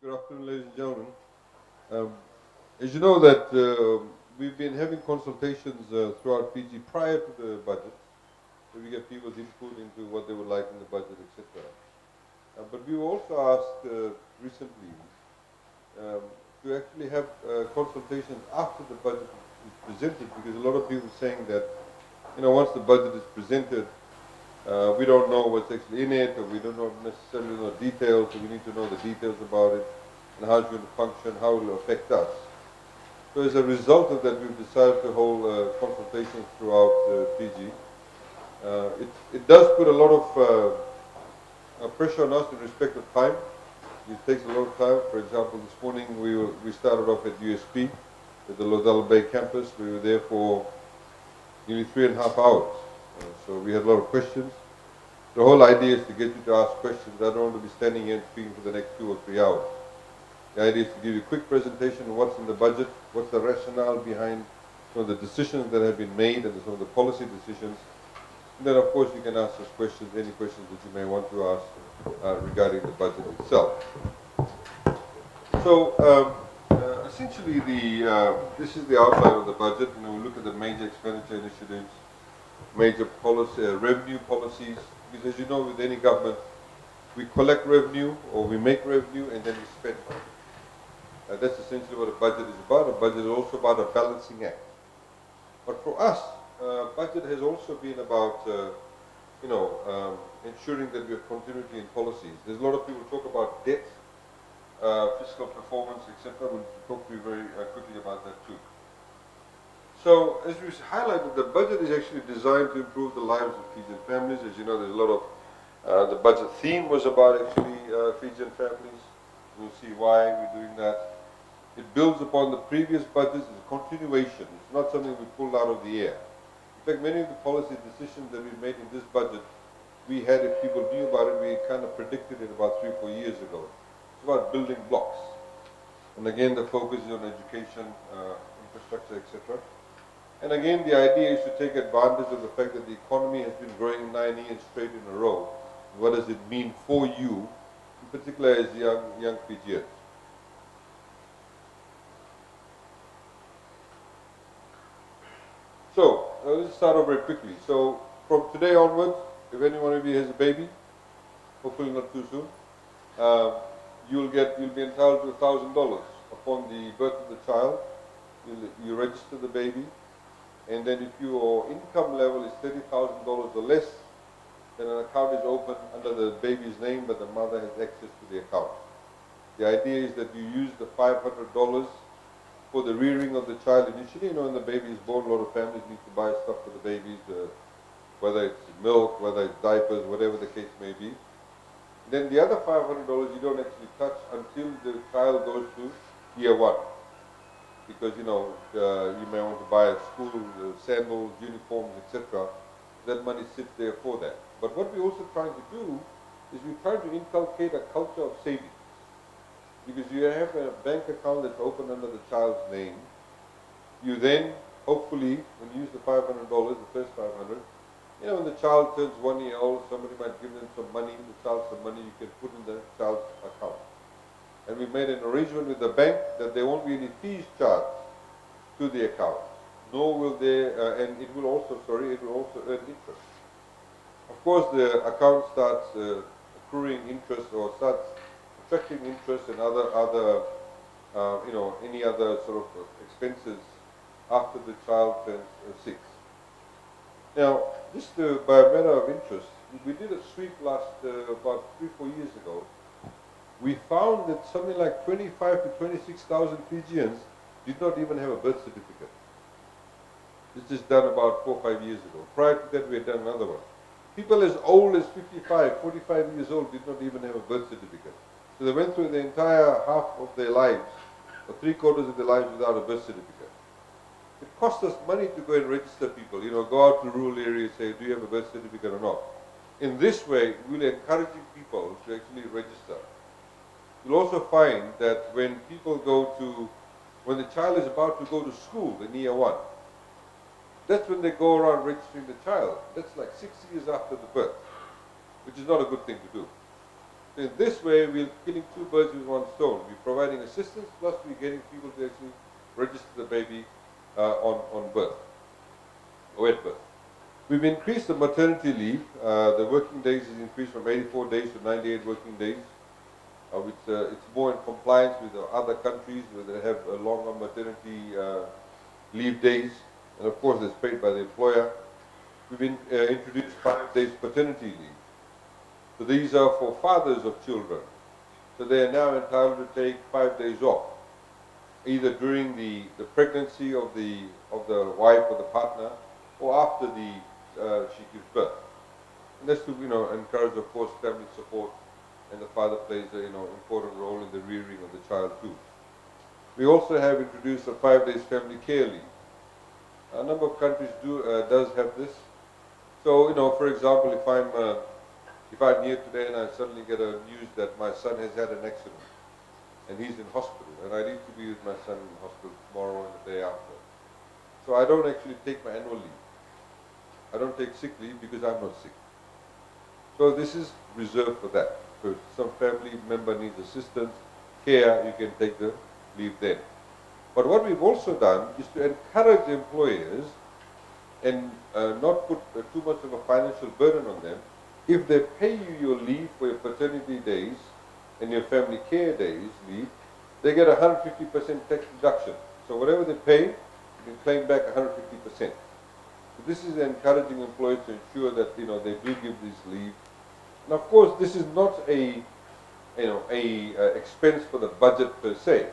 Good afternoon, ladies and gentlemen. Um, as you know that we've been having consultations throughout Fiji prior to the budget, where we get people's input into what they would like in the budget, etc. But we were also asked recently um, to actually have consultations after the budget is presented, because a lot of people are saying that, once the budget is presented, we don't know what's actually in it, or we don't know necessarily know details, so we need to know the details about it and how it's going to function, how it will affect us. So as a result of that, we've decided to hold consultations throughout Fiji. It does put a lot of pressure on us in respect of time. It takes a lot of time. For example, this morning we started off at USP, at the Lodell Bay campus. We were there for nearly 3.5 hours. So we had a lot of questions. The whole idea is to get you to ask questions. I don't want to be standing here and speaking for the next 2 or 3 hours. The idea is to give you a quick presentation of what's in the budget, what's the rationale behind some of the decisions that have been made and some of the policy decisions. And then, of course, you can ask us questions, any questions that you may want to ask regarding the budget itself. So, essentially, this is the outline of the budget. We look at the major expenditure initiatives, major policy, revenue policies, because as you know, with any government, we collect revenue or we make revenue and then we spend money. That's essentially what a budget is about. A budget is also about a balancing act. But for us, budget has also been about, ensuring that we have continuity in policies. There's a lot of people talk about debt, fiscal performance, etc. We'll talk to you very quickly about that too. So, as we highlighted, the budget is actually designed to improve the lives of Fijian families. As you know, there's a lot of, the budget theme was about actually Fijian families. We'll see why we're doing that. It builds upon the previous budgets. It's a continuation. It's not something we pulled out of the air. In fact, many of the policy decisions that we made in this budget, we had, if people knew about it, we kind of predicted it about 3 or 4 years ago. It's about building blocks. And again, the focus is on education, infrastructure, etc. And again, the idea is to take advantage of the fact that the economy has been growing 9 years straight in a row. What does it mean for you, in particular as young Fijians? So, let's start off very quickly. So, from today onwards, if any one of you has a baby, hopefully not too soon, you'll be entitled to $1,000 upon the birth of the child. You register the baby, and then if your income level is $30,000 or less, then an account is opened under the baby's name, but the mother has access to the account. The idea is that you use the $500 for the rearing of the child initially. When the baby is born, a lot of families need to buy stuff for the babies, whether it's milk, whether it's diapers, whatever the case may be. Then the other $500 you don't actually touch until the child goes to year 1. Because, you may want to buy a school, sandals, uniforms, etc. That money sits there for that. But what we're also trying to do is we're trying to inculcate a culture of savings. Because you have a bank account that's open under the child's name. You then, hopefully, when you use the $500, the first 500, when the child turns 1 year old, somebody might give them some money, the child some money you can put in the child's account. And we made an arrangement with the bank that there won't be any fees charged to the account. Nor will there, and it will also earn interest. Of course, the account starts accruing interest or starts attracting interest and any other sort of expenses after the child turns 6. Now, just by a matter of interest, we did a sweep about 3-4 years ago. We found that something like 25 to 26,000 Fijians did not even have a birth certificate. This is done about 4 or 5 years ago. Prior to that, we had done another one. People as old as 55, 45 years old did not even have a birth certificate. So they went through the entire half of their lives, or 3/4 of their lives without a birth certificate. It costs us money to go and register people, go out to rural areas, say, do you have a birth certificate or not? In this way, we're encouraging people to actually register. You'll also find that when the child is about to go to school in year 1, that's when they go around registering the child. That's like 6 years after the birth, which is not a good thing to do. So in this way, we're killing two birds with one stone. We're providing assistance, plus we're getting people to actually register the baby on birth, or at birth. We've increased the maternity leave. The working days is increased from 84 days to 98 working days. It's more in compliance with the other countries where they have longer maternity leave days, and of course it's paid by the employer. We've introduced 5 days paternity leave. So these are for fathers of children. So they are now entitled to take 5 days off, either during the pregnancy of the wife or the partner, or after she gives birth. And that's to encourage, of course, family support, and the father plays a important role in the rearing of the child too. We also have introduced a 5 days family care leave. A number of countries does have this. So for example, if I'm here today and I suddenly get a news that my son has had an accident and he's in hospital, and I need to be with my son in hospital tomorrow and the day after, so I don't actually take my annual leave. I don't take sick leave because I'm not sick. So this is reserved for that. So if some family member needs assistance, care, you can take the leave then. But what we've also done is to encourage employers and not put too much of a financial burden on them. If they pay you your leave for your paternity days and your family care days leave, they get 150% tax deduction. So whatever they pay, you can claim back 150%. So this is encouraging employers to ensure that they do give this leave. And of course, this is not a expense for the budget per se.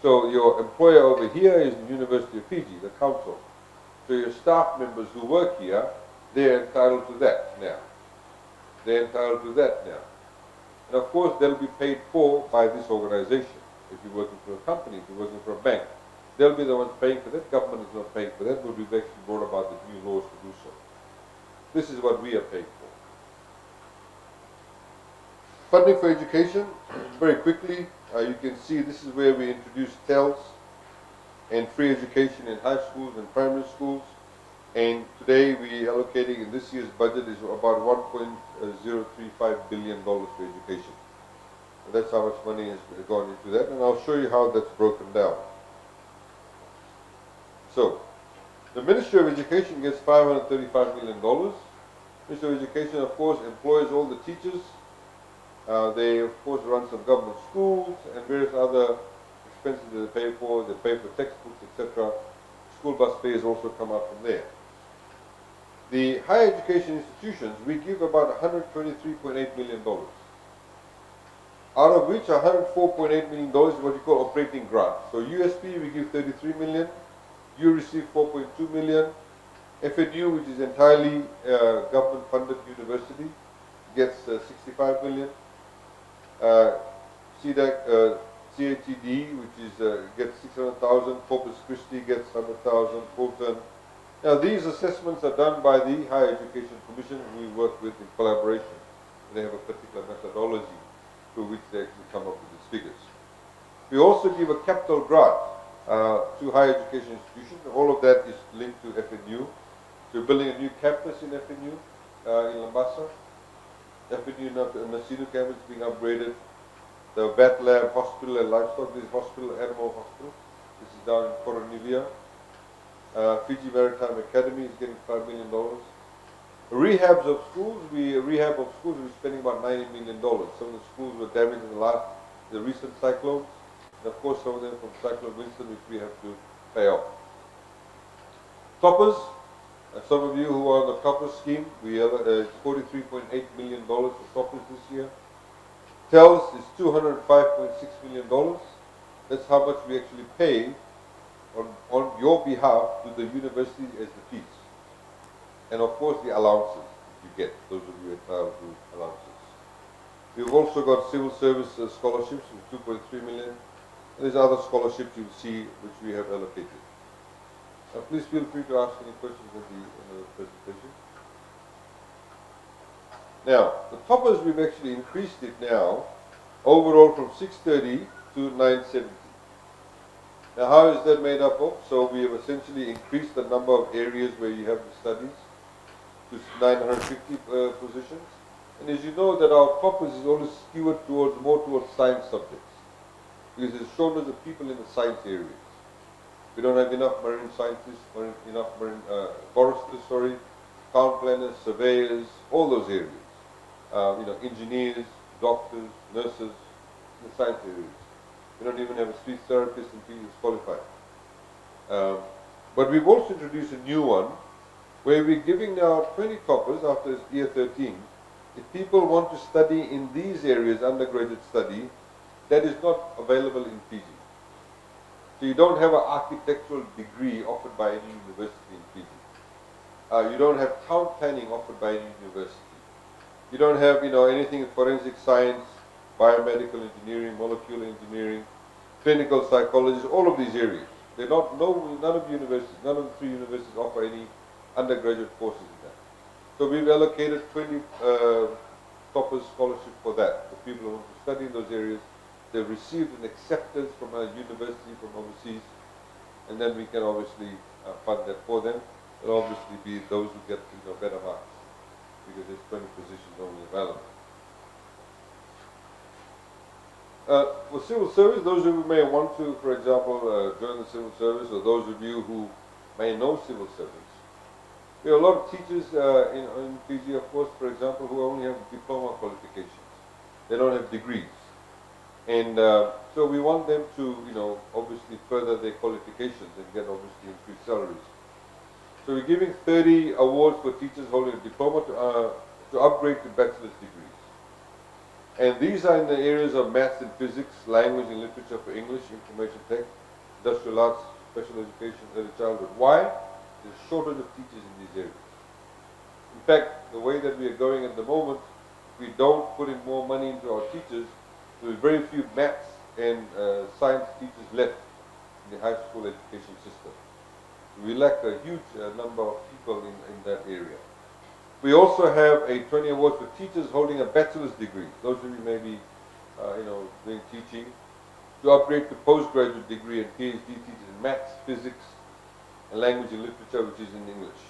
So your employer over here is the University of Fiji, the council. So your staff members who work here, they're entitled to that now. They're entitled to that now. And of course, they'll be paid for by this organization. If you're working for a company, if you're working for a bank, they'll be the ones paying for that. Government is not paying for that, but we've actually brought about the new laws to do so. This is what we are paying for. Funding for education, very quickly, you can see this is where we introduced TELS and free education in high schools and primary schools. And today we are allocating in this year's budget is about $1.035 billion for education. And that's how much money has gone into that, and I'll show you how that's broken down. So, the Ministry of Education gets $535 million. Ministry of Education, of course, employs all the teachers. They, of course, run some government schools and various other expenses that they pay for. They pay for textbooks, etc. School bus fares also come out from there. The higher education institutions, we give about $123.8 million. Out of which $104.8 million is what we call operating grants. So USP, we give $33 million. You receive $4.2 million. FNU, which is entirely government-funded university, gets $65 million. CATD, which is gets $600,000. Corpus Christi gets $100,000. Fulton. Now these assessments are done by the Higher Education Commission, who we work with in collaboration. They have a particular methodology through which they actually come up with these figures. We also give a capital grant to higher education institutions. All of that is linked to FNU. So we're building a new campus in FNU in Lambasa. FNU Nasinu campus is being upgraded. The Bat Lab Hospital and Livestock Hospital, Animal Hospital. This is down in Coronivia. Fiji Maritime Academy is getting $5 million. Rehabs of schools, we're spending about $90 million. Some of the schools were damaged in the recent cyclones. And of course, some of them from Cyclone Winston, which we have to pay off. Toppers, some of you who are on the Toppers scheme, we have $43.8 million for Toppers this year. TELS is $205.6 million. That's how much we actually pay on your behalf to the university as the fees. And of course the allowances you get, those of you entitled to allowances. We've also got civil service scholarships with $2.3 million. And there's other scholarships you'll see which we have allocated. Please feel free to ask any questions in the presentation. Now, the Toppers, we've actually increased it now, overall from 630 to 970. Now, how is that made up of? So we have essentially increased the number of areas where you have the studies to 950 positions. And as you know that our corpus is always skewed more towards science subjects, because there's shortage of people in the science areas. We don't have enough marine scientists, foresters, town planners, surveyors, all those areas. Engineers, doctors, nurses, in the science areas. We don't even have a speech therapist until he's qualified. But we've also introduced a new one where we're giving now 20 coppers after year 13. If people want to study in these areas, undergraduate study, that is not available in Fiji. So you don't have an architectural degree offered by any university in Fiji. You don't have town planning offered by any university. You don't have, anything in forensic science, biomedical engineering, molecular engineering, clinical psychology, all of these areas. None of the universities, none of the 3 universities offer any undergraduate courses in that. So we've allocated 20 toppers scholarship for that, for people who want to study in those areas. They've received an acceptance from a university from overseas, and then we can obviously fund that for them. It'll obviously be those who get better marks, because there's 20 positions only available. For civil service, those of you who may want to, for example, join the civil service, or those of you who may know civil servants, there are a lot of teachers in Fiji, of course, for example, who only have diploma qualifications. They don't have degrees. And so we want them to, obviously further their qualifications and get obviously increased salaries. So we're giving 30 awards for teachers holding a diploma to upgrade to bachelor's degrees. And these are in the areas of maths and physics, language and literature for English, information tech, industrial arts, special education, early childhood. Why? There's a shortage of teachers in these areas. In fact, the way that we are going at the moment, if we don't put in more money into our teachers, there's very few maths and science teachers left in the high school education system. We lack a huge number of people in that area. We also have a 20 awards for teachers holding a bachelor's degree. Those of you may be, doing teaching, to upgrade to postgraduate degree and PhD teachers in maths, physics, and language and literature, which is in English.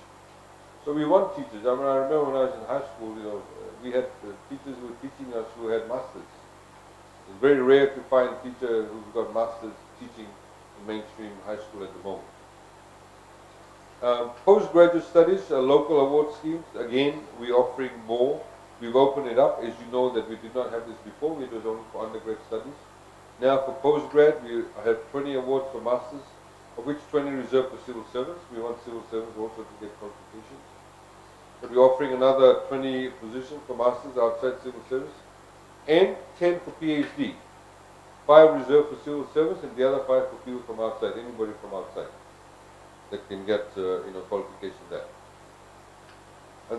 So we want teachers. I remember when I was in high school, we had teachers who were teaching us who had masters. It's very rare to find a teacher who's got masters teaching in mainstream high school at the moment. Postgraduate studies, local award schemes, again, we're offering more. We've opened it up. As you know that we did not have this before, it was only for undergrad studies. Now for postgrad, we have 20 awards for masters, of which 20 reserved for civil servants. We want civil servants also to get qualifications. But we're offering another 20 positions for masters outside civil service, and 10 for PhD. 5 reserved for civil service, and the other 5 for people from outside, anybody from outside that can get qualification there.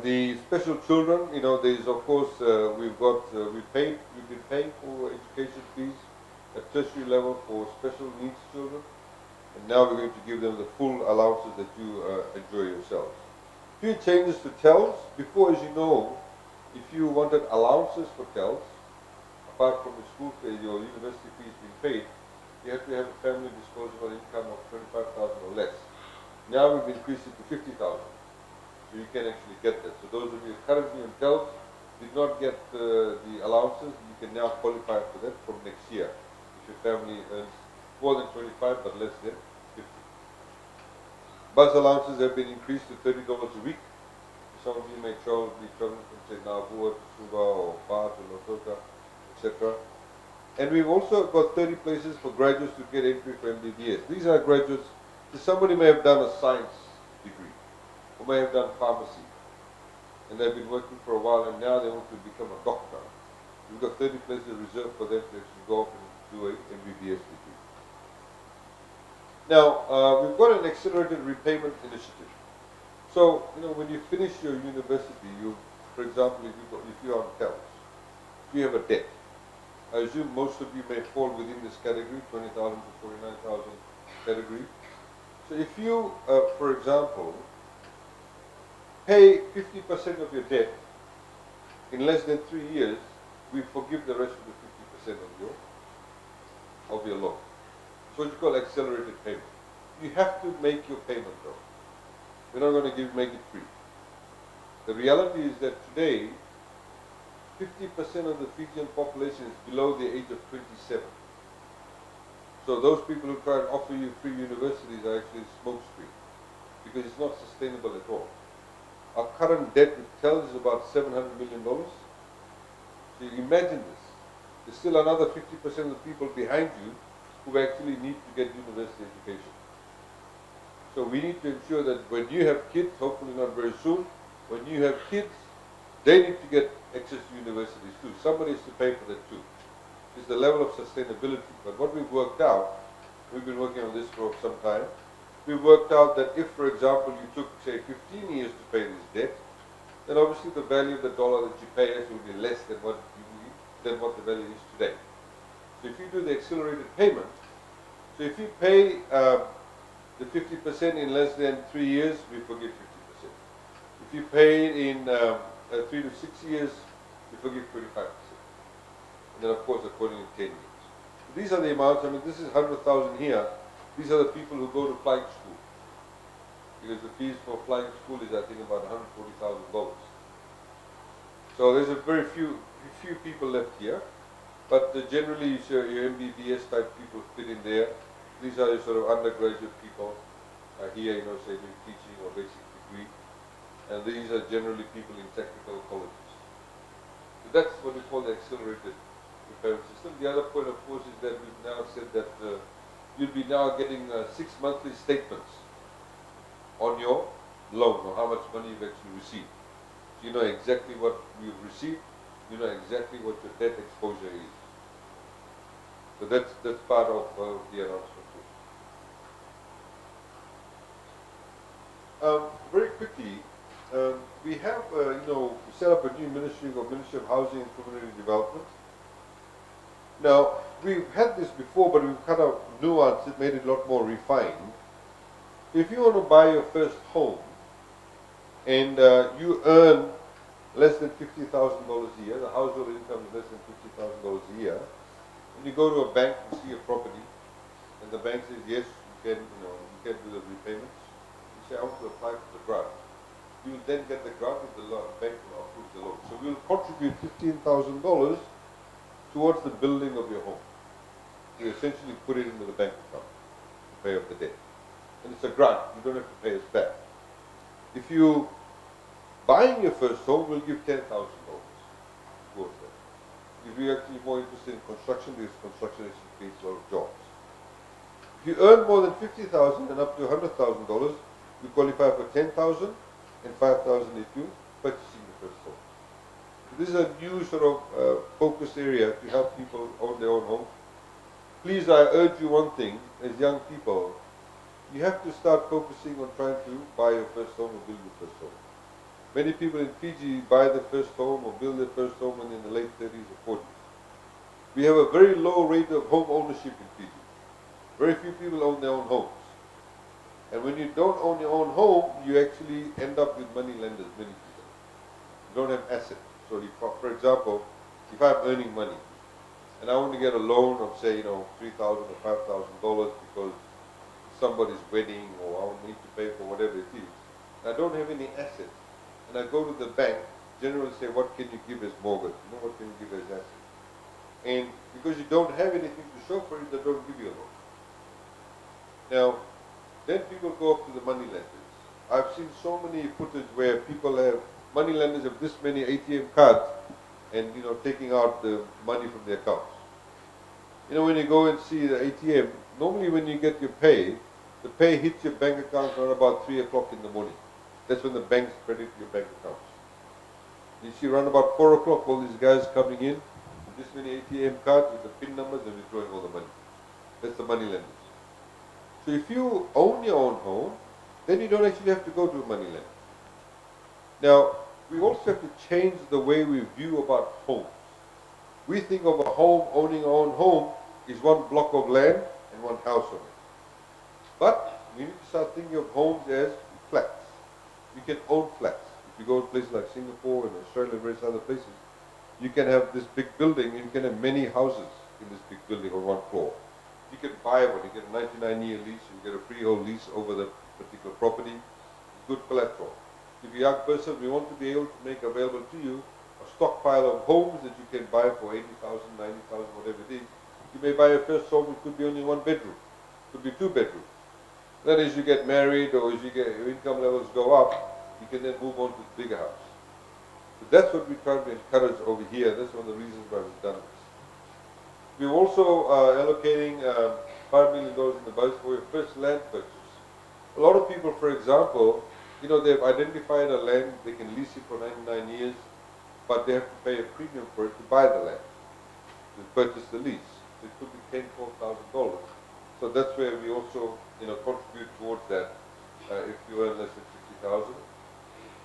The special children, there's of course we've been paying for education fees at tertiary level for special needs children, and now we're going to give them the full allowances that you enjoy yourselves. Few changes to TELS. Before, as you know, if you wanted allowances for TELS, apart from the school fee, your university fees being paid, you have to have a family disposable income of 25,000 or less. Now we've increased it to 50,000, so you can actually get that. So those of you currently on TELS did not get the allowances, you can now qualify for that from next year. If your family earns more than 25 but less than 50. Bus allowances have been increased to $30 a week. Some of you may be traveling from say Navua to Suva or Ba to Lotota, etc. And we've also got 30 places for graduates to get entry for MBBS. These are graduates. Somebody may have done a science degree, or may have done pharmacy, and they've been working for a while, and now they want to become a doctor. We've got 30 places reserved for them to actually go off and do an MBBS degree. Now, we've got an accelerated repayment initiative. So, when you finish your university, for example, if you're on TELS, if you have a debt, I assume most of you may fall within this category, 20,000 to 49,000 category. So if you, for example, pay 50% of your debt in less than 3 years, we forgive the rest of the 50% of your loan. So it's called accelerated payment. You have to make your payment though. We're not going to make it free. The reality is that today, 50% of the Fijian population is below the age of 27. So those people who try and offer you free universities are actually smokescreen, because it's not sustainable at all. Our current debt with TEL is about $700 million. So you imagine this. There's still another 50% of the people behind you who actually need to get university education. So we need to ensure that when you have kids, hopefully not very soon, when you have kids, they need to get access to universities too. Somebody has to pay for that too. It's the level of sustainability. But what we've worked out, we've been working on this for some time, we've worked out that if, for example, you took, say, 15 years to pay this debt, then obviously the value of the dollar that you pay us will be less than what the value is today. So if you do the accelerated payment, so if you pay the 50% in less than 3 years, we forgive 50%. If you pay it in 3 to 6 years, we forgive 25%. And then of course according to 10 years. So these are the amounts. I mean, this is 100,000 here. These are the people who go to flying school. Because the fees for flying school is, I think, about $140,000. So there's a very few people left here. But generally, your MBBS type people fit in there. These are your sort of undergraduate people here, you know, say doing teaching or basic degree. And these are generally people in technical colleges. So that's what we call the accelerated repayment system. The other point, of course, is that we've now said that you'll be now getting 6 monthly statements on your loan, or how much money you've actually received. So you know exactly what you've received, you know exactly what your debt exposure is. So that's part of the announcement. Very quickly, we have, we set up a new ministry called Ministry of Housing and Community Development. Now, we've had this before, but we've kind of nuanced it, made it a lot more refined. If you want to buy your first home and you earn less than $50,000 a year, the household income is less than $50,000 a year, and you go to a bank to see a property, and the bank says, yes, you can do the repayments. You say, I want to apply for the grant. You will then get the grant if the bank will approve the loan. So we will contribute $15,000 towards the building of your home. You essentially put it into the bank account to pay off the debt. And it's a grant. You don't have to pay us back. If you buying your first home, we'll give $10,000 towards that. If you're actually more interested in construction, because construction actually creates a lot of jobs. If you earn more than $50,000 and up to $100,000, you qualify for $10,000 and $5,000 if you purchasing the first home. So this is a new sort of focus area to help people own their own homes. Please, I urge you one thing, as young people, you have to start focusing on trying to buy your first home or build your first home. Many people in Fiji buy their first home or build their first home when in the late 30s or 40s. We have a very low rate of home ownership in Fiji. Very few people own their own homes. And when you don't own your own home, you actually end up with money lenders, many people. You don't have assets. So if, for example, if I'm earning money and I want to get a loan of, say, $3,000 or $5,000 because somebody's wedding or I need to pay for whatever it is, and I don't have any assets, and I go to the bank, generally say, what can you give as mortgage? What can you give as assets? And because you don't have anything to show for it, they don't give you a loan. Now, then people go up to the money lenders. I've seen so many footage where people have, money lenders have this many ATM cards and, taking out the money from their accounts. When you go and see the ATM, normally when you get your pay, the pay hits your bank account around about 3 o'clock in the morning. That's when the banks credit your bank accounts. You see around about 4 o'clock, all these guys coming in with this many ATM cards with the PIN numbers and withdrawing all the money. That's the money lenders. So if you own your own home, then you don't actually have to go to a money lender. Now, we also have to change the way we view about homes. We think of a home, owning our own home, is one block of land and one house on it. But we need to start thinking of homes as flats. You can own flats. If you go to places like Singapore and Australia and various other places, you can have this big building and you can have many houses in this big building on one floor. You can buy one, you get a 99-year lease, you get a freehold lease over the particular property, good collateral. If you're a young person, we want to be able to make available to you a stockpile of homes that you can buy for 80,000, 90,000, whatever it is. You may buy a first home, it could be only one bedroom, could be two bedrooms. Then as you get married or as your income levels go up, you can then move on to the bigger house. So that's what we try to encourage over here. That's one of the reasons why we've done this. We're also allocating $5 million in the budget for your first land purchase. A lot of people, for example, they've identified a land, they can lease it for 99 years, but they have to pay a premium for it to buy the land, to purchase the lease. So it could be $10,000, $12,000. So that's where we also, contribute towards that if you earn less than 50,000.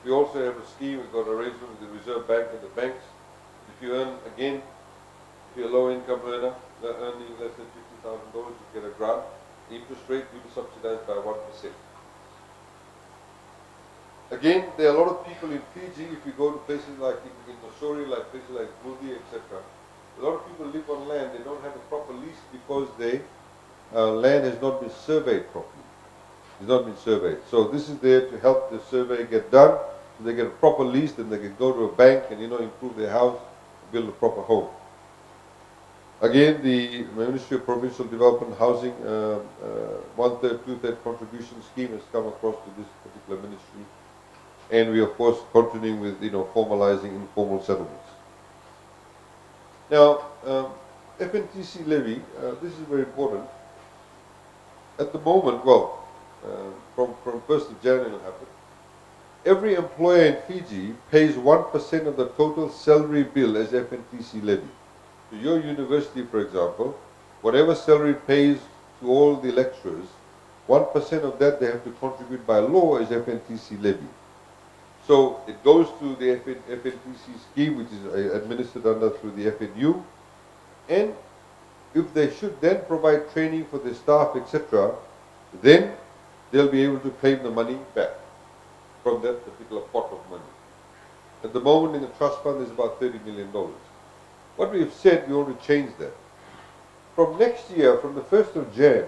We also have a scheme, we've got an arrangement with the Reserve Bank and the banks. If you earn, again, if you're a low-income earner, earning less than $50,000, you get a grant. The interest rate will be subsidized by 1%. Again, there are a lot of people in Fiji, if you go to places like in Missouri, like places like Budi, etc., a lot of people live on land, they don't have a proper lease because their land has not been surveyed properly. It's not been surveyed. So this is there to help the survey get done, so they get a proper lease, then they can go to a bank and improve their house, build a proper home. Again, the Ministry of Provincial Development Housing, 1/3, 2/3 contribution scheme has come across to this particular ministry. And we, of course, continuing with, formalizing informal settlements. Now, FNTC levy, this is very important. At the moment, from 1st of January it'll happen. Every employer in Fiji pays 1% of the total salary bill as FNTC levy. So your university, for example, whatever salary it pays to all the lecturers, 1% of that they have to contribute by law as FNTC levy. So it goes to the FNTC scheme, which is administered through the FNU, and if they should then provide training for their staff, etc., then they'll be able to claim the money back from that particular pot of money. At the moment in the trust fund there's about $30 million. What we've said, we want to change that. From next year, from the 1st of Jan,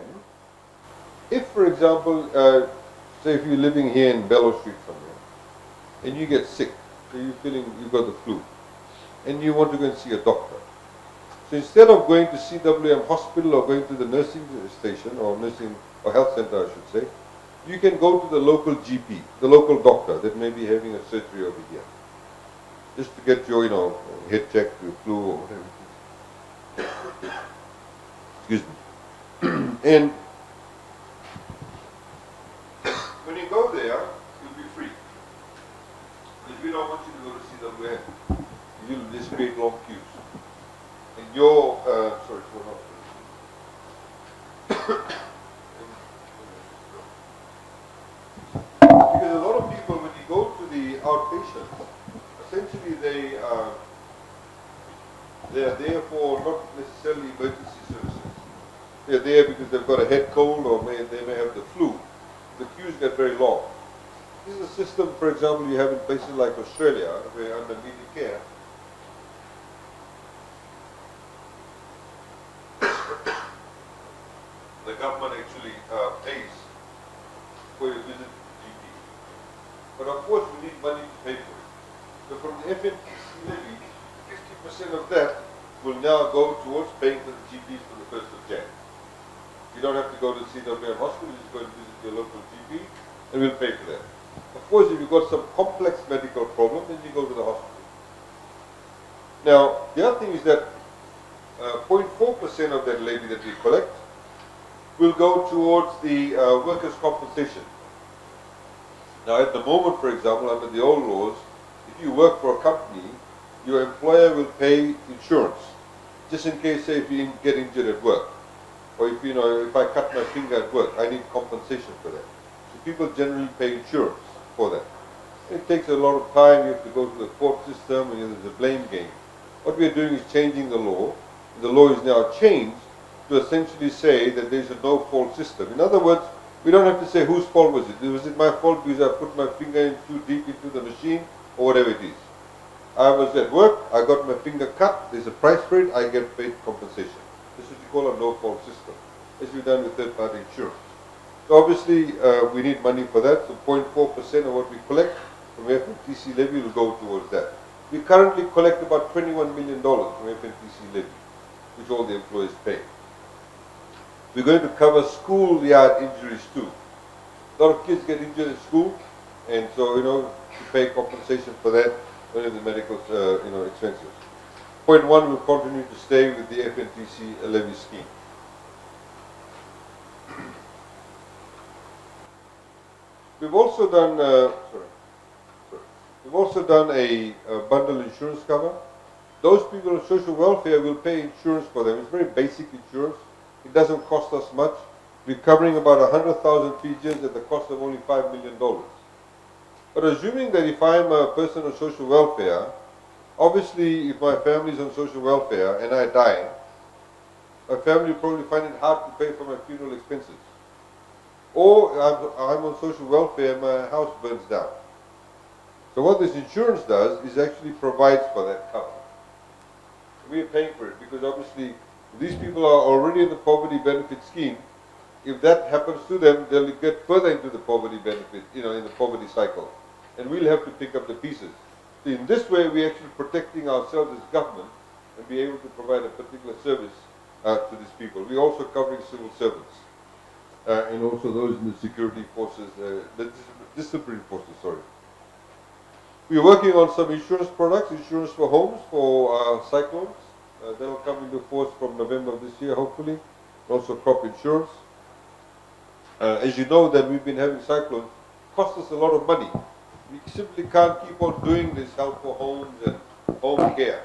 if, for example, say if you're living here in Bellow Street somewhere, and you get sick, so you're feeling you've got the flu, and you want to go and see a doctor. So instead of going to CWM hospital or going to the nursing station or health center, I should say, you can go to the local GP, the local doctor that may be having a surgery over here, just to get your, head checked, your flu or whatever. Excuse me. And when you go there, you'll be free. Because we don't want you to go to CWM. You'll just create long queues. And your, sorry, because a lot of people, when you go to the outpatients, essentially they are there for not necessarily emergency services. They're there because they've got a head cold or they may have the flu. The queues get very long. This is a system, for example, you have in places like Australia, where under Medicare, the government actually pays for your visit to the GP. But of course we need money to pay for it. So from the FNTC levy, 50% of that will now go towards paying for the GPs for the 1st of Jan. You don't have to go to CWM hospital, you just go and visit your local GP and we'll pay for that. Of course, if you've got some complex medical problem, then you go to the hospital. Now, the other thing is that 0.4% of that levy that we collect will go towards the workers' compensation. Now, at the moment, for example, under the old laws, if you work for a company, your employer will pay insurance, just in case, say, if you get injured at work, or if I cut my finger at work, I need compensation for that. So people generally pay insurance for that. It takes a lot of time. You have to go to the court system, and there's a blame game. What we are doing is changing the law. The law is now changed to essentially say that there's a no-fault system. In other words, we don't have to say whose fault was it. Was it my fault because I put my finger in too deep into the machine, or whatever it is. I was at work, I got my finger cut, there's a price for it, I get paid compensation. This is what you call a no-fault system, as we've done with third-party insurance. So obviously, we need money for that, so 0.4% of what we collect from FNTC levy will go towards that. We currently collect about $21 million from FNTC levy, which all the employers pay. We're going to cover schoolyard injuries too. A lot of kids get injured in school, and so, to pay compensation for that, only the medical, expenses. Point one will continue to stay with the FNTC levy scheme. We've also done, a bundle insurance cover. Those people on social welfare will pay insurance for them. It's very basic insurance. It doesn't cost us much. We're covering about 100,000 Fijians at the cost of only $5 million. But assuming that if I'm a person on social welfare, obviously if my family is on social welfare and I die, my family will probably find it hard to pay for my funeral expenses. Or I'm on social welfare and my house burns down. So what this insurance does is actually provides for that cover. We are paying for it because obviously these people are already in the poverty benefit scheme. If that happens to them, they'll get further into the poverty benefit, in the poverty cycle. And we'll have to pick up the pieces. So in this way, we're actually protecting ourselves as government and be able to provide a particular service to these people. We're also covering civil servants and also those in the security forces, the disciplinary forces, sorry. We're working on some insurance products, insurance for homes, for cyclones. That'll come into force from November of this year, hopefully. Also crop insurance. As you know, that we've been having cyclones, cost us a lot of money. We simply can't keep on doing this help for homes and home care.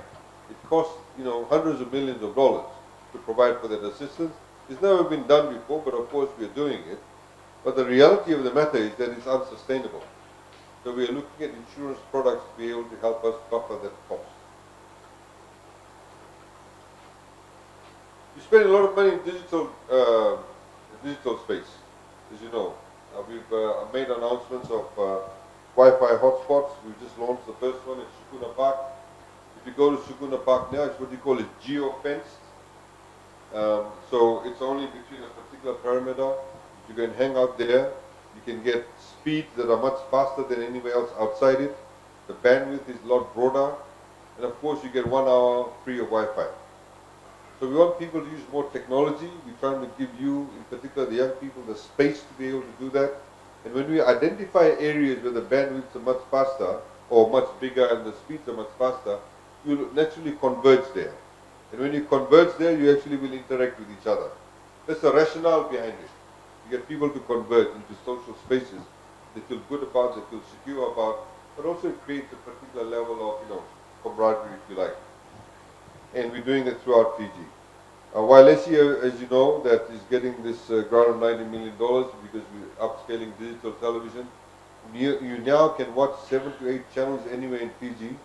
It costs, hundreds of millions of dollars to provide for that assistance. It's never been done before, but of course we're doing it. But the reality of the matter is that it's unsustainable. So we are looking at insurance products to be able to help us buffer that cost. We spend a lot of money in digital space, as you know. We've made announcements of Wi-Fi hotspots. We've just launched the first one at Shukuna Park. If you go to Shukuna Park now, it's what you call a geo-fenced. So it's only between a particular perimeter. You can hang out there. You can get speeds that are much faster than anywhere else outside it. The bandwidth is a lot broader. And of course, you get 1 hour free of Wi-Fi. So we want people to use more technology. We're trying to give you, in particular the young people, the space to be able to do that. And when we identify areas where the bandwidths are much faster or much bigger and the speeds are much faster, you'll naturally converge there. And when you converge there, you actually will interact with each other. That's the rationale behind it. You get people to converge into social spaces they feel good about, they feel secure about, but also it creates a particular level of, camaraderie, if you like. And we're doing it throughout Fiji. While Asia, as you know, that is getting this grant of $90 million because we're upscaling digital television. You now can watch 7 to 8 channels anywhere in Fiji.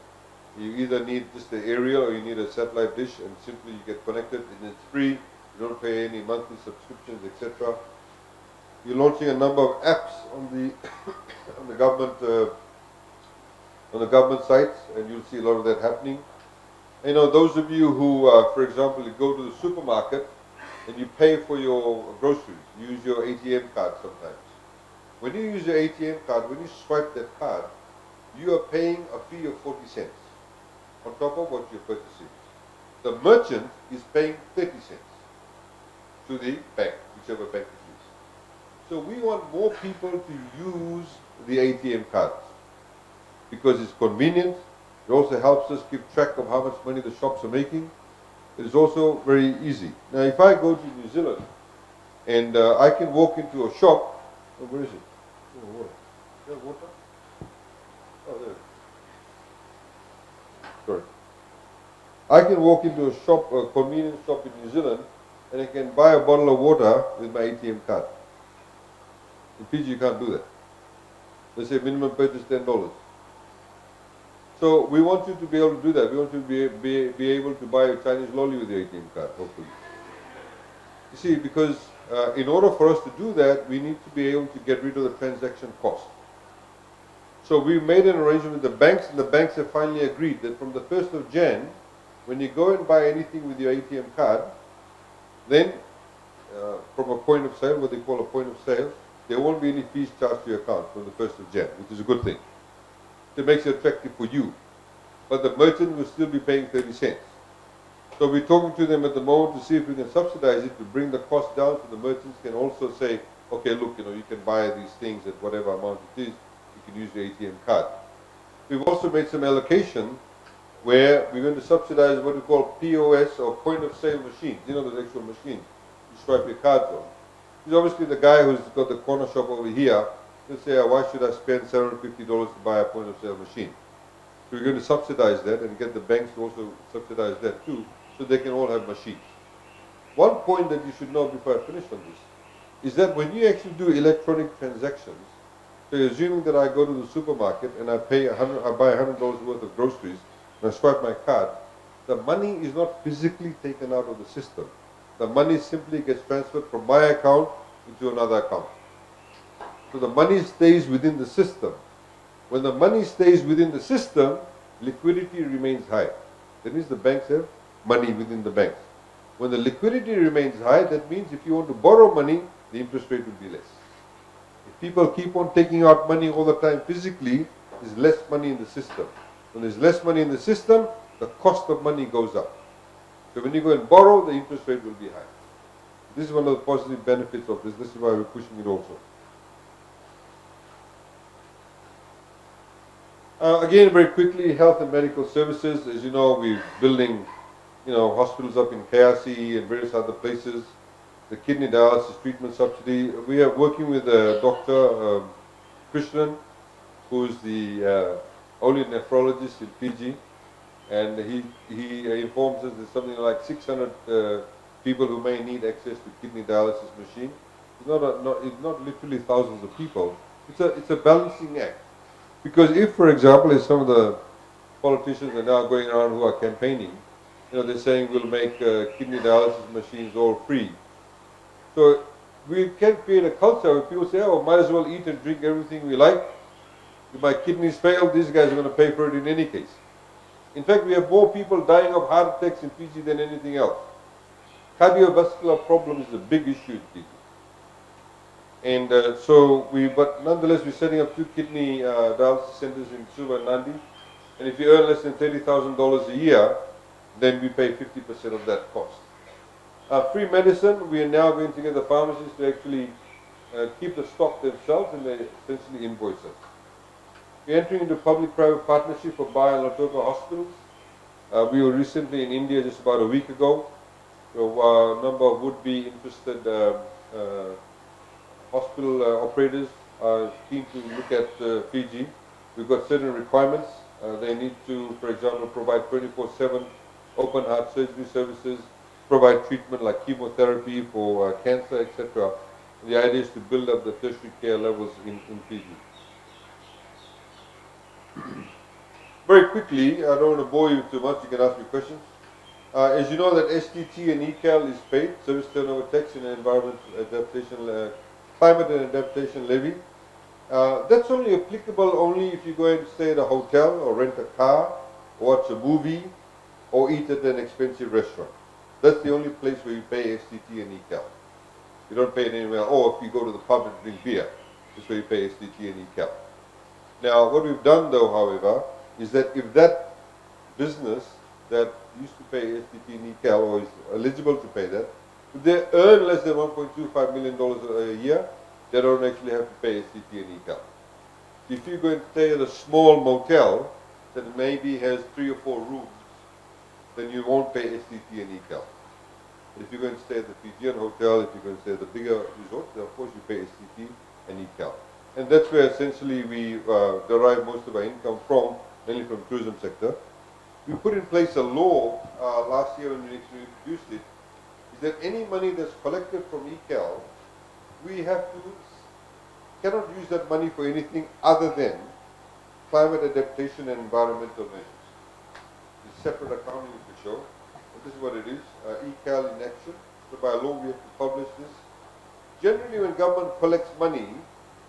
You either need just the aerial or you need a satellite dish, and simply you get connected and it's free. You don't pay any monthly subscriptions, etc. We're launching a number of apps on the on the government sites, and you'll see a lot of that happening. Those of you who, for example, you go to the supermarket and you pay for your groceries, you use your ATM card sometimes. When you use your ATM card, when you swipe that card, you are paying a fee of 40 cents on top of what you're purchasing. The merchant is paying 30 cents to the bank, whichever bank it is. So we want more people to use the ATM cards because it's convenient. It also helps us keep track of how much money the shops are making. It is also very easy. Now, if I go to New Zealand and I can walk into a shop, where is it? Oh, water. Is there water? Oh, there. Sorry. I can walk into a shop, a convenience shop in New Zealand, and I can buy a bottle of water with my ATM card. In Fiji, you can't do that. They say minimum purchase $10. So we want you to be able to do that. We want you to be able to buy a Chinese lolly with your ATM card, hopefully. You see, because in order for us to do that, we need to be able to get rid of the transaction cost. So we made an arrangement with the banks, and the banks have finally agreed that from the 1st of Jan, when you go and buy anything with your ATM card, then from a point of sale, what they call a point of sale, there won't be any fees charged to your account from the 1st of Jan, which is a good thing. It makes it attractive for you. but the merchant will still be paying 30 cents. So we're talking to them at the moment to see if we can subsidize it to bring the cost down, so the merchants can also say, okay, look, you can buy these things at whatever amount it is, you can use the ATM card. We've also made some allocation where we're going to subsidize what we call POS, or point of sale machines. The actual machine you swipe your cards on. Because obviously the guy who's got the corner shop over here, he'll say, why should I spend $750 to buy a point of sale machine? So we're going to subsidize that and get the banks to also subsidize that too, so they can all have machines. One point that you should know before I finish on this is that when you actually do electronic transactions, so assuming that I go to the supermarket and I buy $100 worth of groceries and I swipe my card, the money is not physically taken out of the system. The money simply gets transferred from my account into another account. So the money stays within the system. When the money stays within the system, liquidity remains high. That means the banks have money within the banks. When the liquidity remains high, that means if you want to borrow money, the interest rate will be less. If people keep on taking out money all the time physically, there's less money in the system. When there's less money in the system, the cost of money goes up. So when you go and borrow, the interest rate will be high. This is one of the positive benefits of this. This is why we're pushing it also. Again, very quickly, health and medical services. As you know, we're building, hospitals up in KRC and various other places. The kidney dialysis treatment subsidy. We are working with Dr. Krishnan, who's the only nephrologist in Fiji, and he informs us there's something like 600 people who may need access to kidney dialysis machine. It's not literally thousands of people. It's a balancing act. Because if, for example, as some of the politicians are now going around who are campaigning, they're saying we'll make kidney dialysis machines all free. So we can create a culture where people say, might as well eat and drink everything we like. If my kidneys fail, these guys are going to pay for it in any case. In fact, we have more people dying of heart attacks in Fiji than anything else. Cardiovascular problem is a big issue in Fiji. And but nonetheless, we're setting up 2 kidney dialysis centers in Suva and Nandi. And if you earn less than $30,000 a year, then we pay 50% of that cost. Free medicine, we are now going to get the pharmacies to actually keep the stock themselves, and they essentially invoice us. We're entering into public-private partnership for Bai and Latoka hospitals. We were recently in India just about a week ago. So a number of would-be interested hospital operators are keen to look at Fiji. We've got certain requirements. They need to, for example, provide 24/7 open heart surgery services, provide treatment like chemotherapy for cancer, etc. The idea is to build up the tertiary care levels in Fiji. Very quickly, I don't want to bore you too much, you can ask me questions. As you know that STT and ECAL is paid, Service Turnover Tax and Environmental Adaptation, Climate and Adaptation Levy. That's only applicable only if you go and stay at a hotel or rent a car, watch a movie, or eat at an expensive restaurant. That's the only place where you pay STT and ECAL. You don't pay it anywhere. Or if you go to the pub and drink beer, that's where you pay STT and ECAL. Now, what we've done though, however, is that if that business that used to pay STT and ECAL or is eligible to pay that, if they earn less than $1.25 million a year, they don't actually have to pay STT and ECAL. If you go and stay at a small motel that maybe has 3 or 4 rooms, then you won't pay STT and ECAL. But if you're going to stay at the Fijian hotel, if you're going to stay at the bigger resort, then of course you pay STT and ECAL. And that's where essentially we derive most of our income from, mainly from the tourism sector. We put in place a law last year when we introduced it, is that any money that's collected from ECAL, we cannot use that money for anything other than climate adaptation and environmental measures. It's separate accounting to show, but this is what it is, ECAL in action. So by law we have to publish this. Generally when government collects money,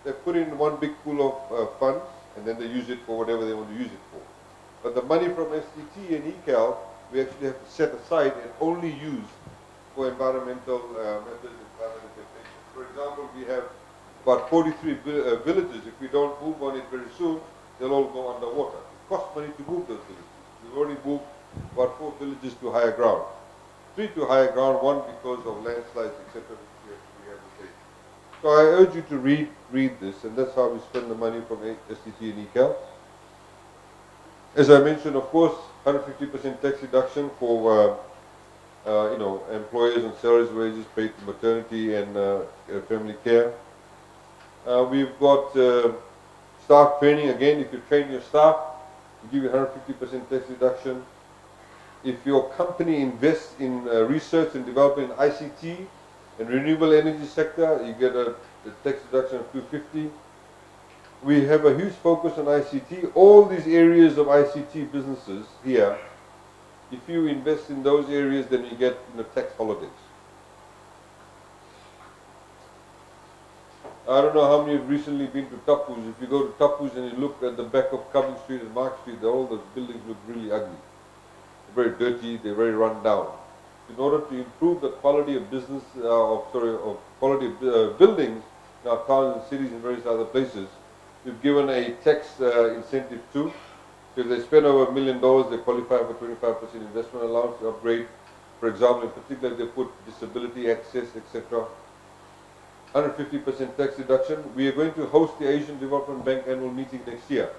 they put in one big pool of funds and then they use it for whatever they want to use it for. But the money from STT and ECAL, we actually have to set aside and only use for environmental methods and climate adaptation. For example, we have about 43 villages. If we don't move on it very soon, they'll all go underwater. It costs money to move those villages. We've already moved about 4 villages to higher ground. 3 to higher ground, 1 because of landslides, etc. which we have to rehabilitate. So I urge you to read this, and that's how we spend the money from STT and ECAL. As I mentioned, of course, 150% tax reduction for employers on salaries, wages paid to maternity and family care. We've got staff training. Again, if you train your staff, we give you 150% tax reduction. If your company invests in research and development in ICT and renewable energy sector, you get a tax reduction of 250. We have a huge focus on ICT. All these areas of ICT businesses here, if you invest in those areas, then you get tax holidays. I don't know how many have recently been to Tapus. If you go to Tapus and you look at the back of Cumming Street and Mark Street, all those buildings look really ugly. They're very dirty, they're very run down. In order to improve the quality of business, quality of buildings in our towns and cities and various other places, we've given a tax incentive too. So if they spend over $1 million, they qualify for 25% investment allowance to upgrade. For example, in particular, they put disability access, etc. 150% tax reduction. We are going to host the Asian Development Bank annual meeting next year.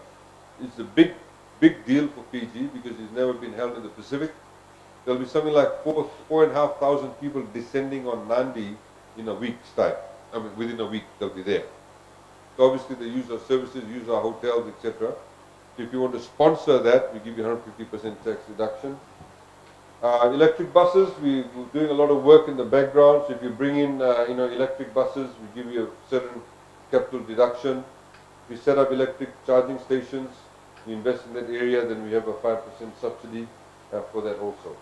It's a big deal for Fiji because it's never been held in the Pacific. There'll be something like 4,500 people descending on Nandi in a week's time. I mean, within a week they'll be there. So obviously they use our services, use our hotels, etc. If you want to sponsor that, we give you 150% tax reduction. Electric buses, we're doing a lot of work in the background. So if you bring in, electric buses, we give you a certain capital deduction. We set up electric charging stations. We invest in that area, then we have a 5% subsidy for that also.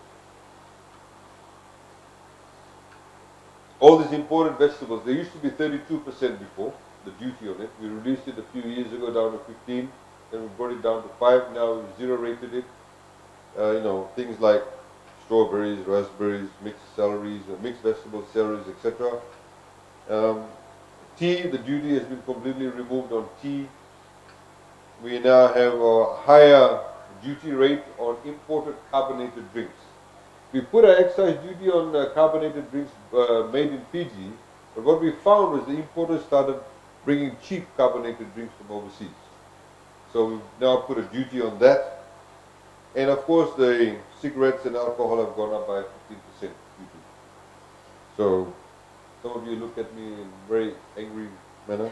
All these imported vegetables, they used to be 32% before, the duty on it. We reduced it a few years ago down to 15, then we brought it down to 5, now we've zero rated it. Things like strawberries, raspberries, mixed celeries, mixed vegetables, celeries, etc. Tea, the duty has been completely removed on tea. We now have a higher duty rate on imported carbonated drinks. We put an excise duty on carbonated drinks made in Fiji, but what we found was the importers started bringing cheap carbonated drinks from overseas. So we've now put a duty on that. And of course the cigarettes and alcohol have gone up by 15% duty. So some of you look at me in a very angry manner.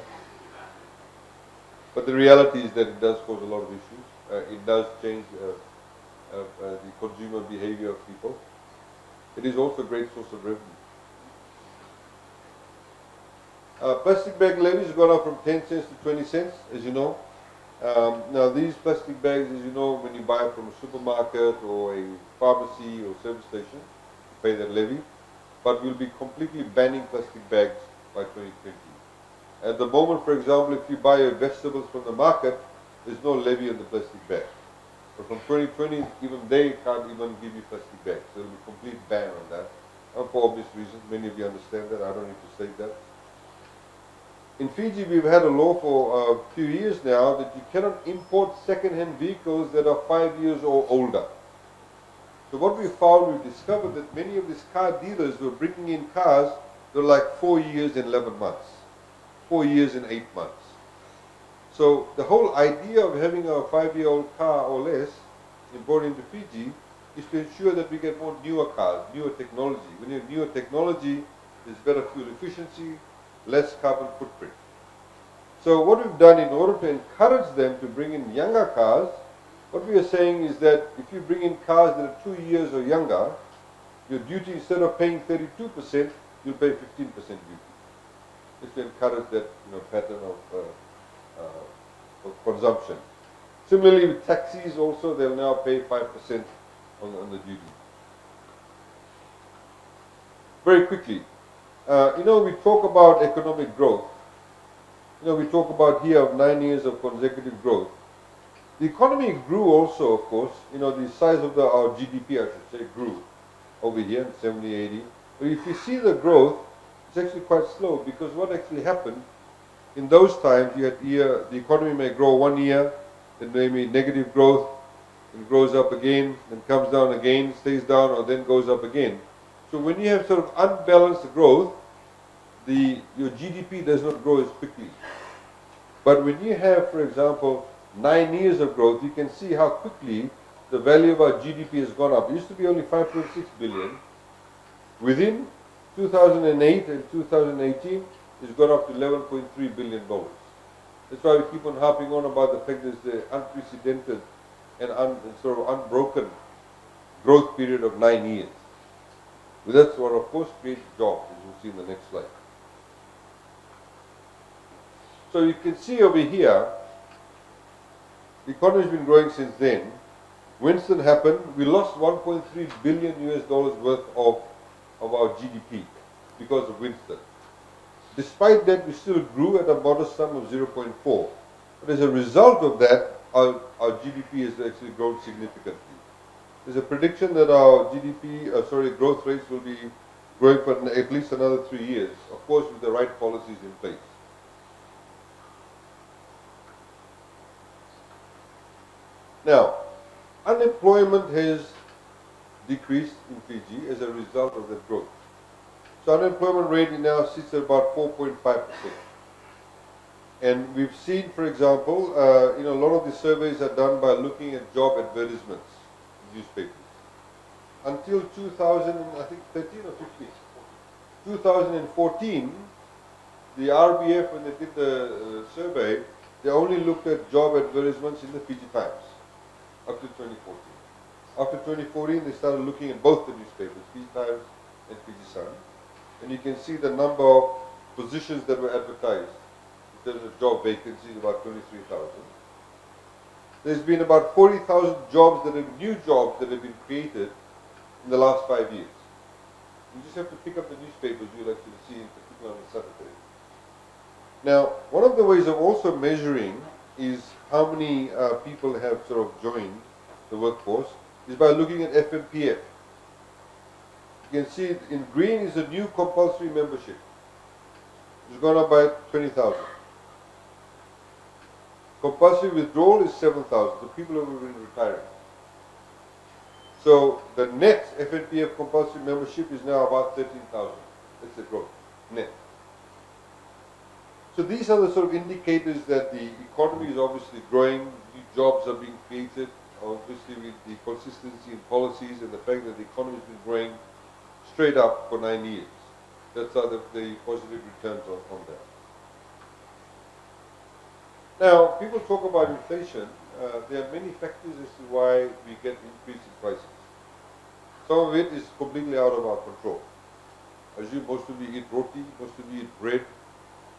But the reality is that it does cause a lot of issues. It does change the consumer behavior of people. It is also a great source of revenue. Plastic bag levy has gone up from 10 cents to 20 cents, as you know. Now these plastic bags, as you know, when you buy from a supermarket or a pharmacy or service station, you pay that levy. But we'll be completely banning plastic bags by 2020. At the moment, for example, if you buy your vegetables from the market, there's no levy on the plastic bag. But from 2020, even they can't even give you plastic bags. So there'll be a complete ban on that. And for obvious reasons, many of you understand that, I don't need to state that. In Fiji, we've had a law for a few years now that you cannot import second-hand vehicles that are 5 years or older. So what we found, we discovered that many of these car dealers were bringing in cars that were like 4 years and 11 months, 4 years and 8 months. So the whole idea of having a 5-year-old car or less imported into Fiji is to ensure that we get more newer cars, newer technology. When you have newer technology, there's better fuel efficiency, less carbon footprint. So what we've done in order to encourage them to bring in younger cars, what we are saying is that if you bring in cars that are 2 years or younger, your duty, instead of paying 32%, you'll pay 15% duty. Just to encourage that pattern of consumption. Similarly with taxis also, they'll now pay 5% on the duty. Very quickly, we talk about economic growth. We talk about here of 9 years of consecutive growth. The economy grew also, of course. The size of our GDP, I should say, grew over here in 70, 80. But if you see the growth, it's actually quite slow, because what actually happened, in those times, you had the economy may grow 1 year, then maybe negative growth, and grows up again, then comes down again, stays down, or then goes up again. So when you have sort of unbalanced growth, your GDP does not grow as quickly. But when you have, for example, 9 years of growth, you can see how quickly the value of our GDP has gone up. It used to be only 5.6 billion. Within 2008 and 2018, it's gone up to $11.3 billion. That's why we keep on harping on about the fact that there's the unprecedented and sort of unbroken growth period of 9 years. But that's what, of course, creates jobs, as you'll see in the next slide. So you can see over here, the economy has been growing since then. Winston happened, we lost 1.3 billion US dollars worth of our GDP because of Winston. Despite that, we still grew at a modest sum of 0.4. But as a result of that, our GDP has actually grown significantly. There's a prediction that our growth rates will be growing for at least another 3 years, of course with the right policies in place. Now, unemployment has decreased in Fiji as a result of that growth. So unemployment rate now sits at about 4.5%. And we've seen, for example, a lot of the surveys are done by looking at job advertisements in newspapers. Until 2013 or 15, 2014, the RBF, when they did the survey, they only looked at job advertisements in the Fiji Times up to 2014. After 2014, they started looking at both the newspapers, Fiji Times and Fiji Sun. And you can see the number of positions that were advertised in terms of job vacancies, about 23,000. There's been about 40,000 new jobs that have been created in the last 5 years. You just have to pick up the newspapers, you'll actually see, in particular on Saturday. Now, one of the ways of also measuring is how many people have sort of joined the workforce is by looking at FMPF. You can see in green is a new compulsory membership. It's gone up by 20,000. Compulsory withdrawal is 7,000. So people who have been retiring. So the net FNPF compulsory membership is now about 13,000. That's the growth, net. So these are the sort of indicators that the economy is obviously growing, new jobs are being created, obviously with the consistency in policies and the fact that the economy has been growing straight up for 9 years. That's how the positive returns on that. Now, people talk about inflation. There are many factors as to why we get increase in prices. Some of it is completely out of our control. As you, most of you eat roti, most of you eat bread,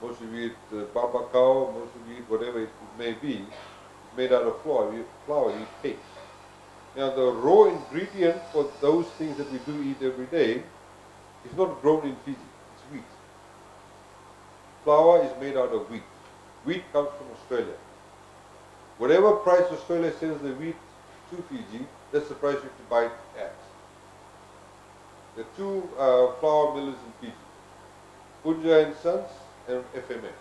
most of you eat babakau, most of you eat whatever it may be. It's made out of flour. You eat cake. Now, the raw ingredient for those things that we do eat every day is not grown in Fiji. It's wheat. Flour is made out of wheat. Wheat comes from Australia. Whatever price Australia sells the wheat to Fiji, that's the price you have to buy it at. There are two flour millers in Fiji, Punja and Sons and FMF.